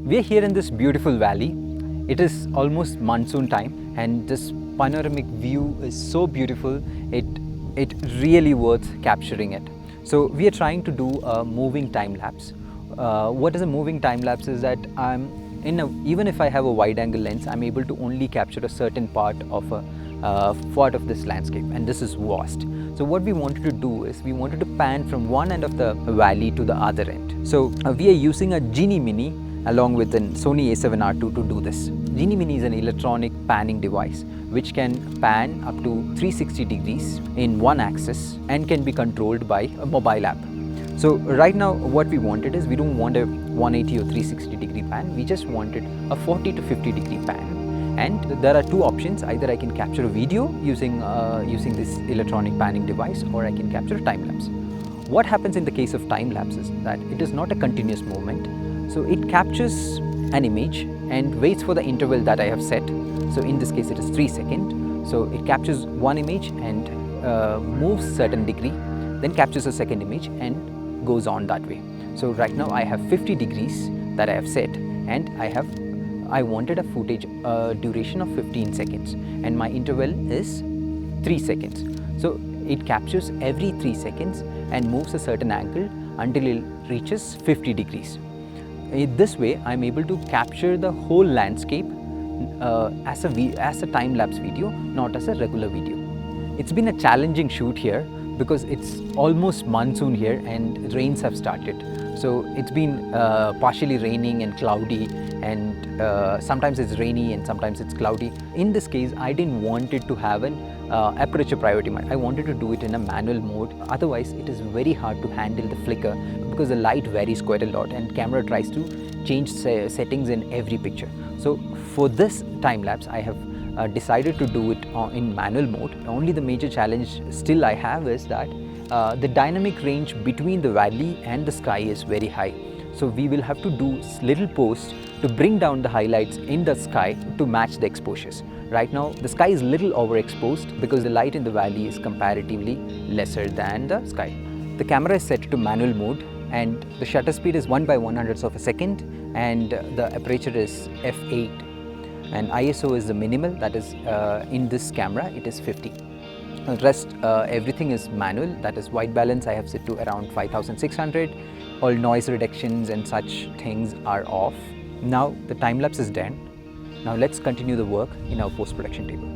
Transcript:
We are here in this beautiful valley. It is almost monsoon time and this panoramic view is so beautiful, it really worth capturing it. So we are trying to do a moving time lapse. What is a moving time lapse is that even if I have a wide angle lens, I'm able to only capture a certain part of this landscape, and this is vast. So what we wanted to do is we wanted to pan from one end of the valley to the other end. So we are using a Genie Mini along with a Sony A7R II to do this. Genie Mini is an electronic panning device which can pan up to 360 degrees in one axis and can be controlled by a mobile app. So right now what we wanted is, we don't want a 180 or 360 degree pan, we just wanted a 40 to 50 degree pan. And there are two options: either I can capture a video using this electronic panning device, or I can capture a time lapse. What happens in the case of time lapse is that it is not a continuous movement. So it captures an image and waits for the interval that I have set. So in this case it is 3 seconds. So it captures one image and moves certain degree, then captures a second image and goes on that way. So right now I have 50 degrees that I have set, and I wanted a footage duration of 15 seconds, and my interval is 3 seconds. So it captures every 3 seconds and moves a certain angle until it reaches 50 degrees. In this way, I'm able to capture the whole landscape as a time-lapse video, not as a regular video. It's been a challenging shoot here because it's almost monsoon here and rains have started. So it's been partially raining and cloudy, and sometimes it's rainy and sometimes it's cloudy. In this case, I didn't want it to have an aperture priority mode. I wanted to do it in a manual mode. Otherwise, it is very hard to handle the flicker because the light varies quite a lot and camera tries to change settings in every picture. So for this time lapse, I have decided to do it in manual mode. Only the major challenge still I have is that the dynamic range between the valley and the sky is very high. So we will have to do little posts to bring down the highlights in the sky to match the exposures. Right now the sky is little overexposed because the light in the valley is comparatively lesser than the sky. The camera is set to manual mode and the shutter speed is 1/100th of a second, and the aperture is f8, and ISO is the minimal, that is in this camera it is 50. The rest everything is manual, that is white balance I have set to around 5600. All noise reductions and such things are off. Now the time lapse is done. Now let's continue the work in our post-production table.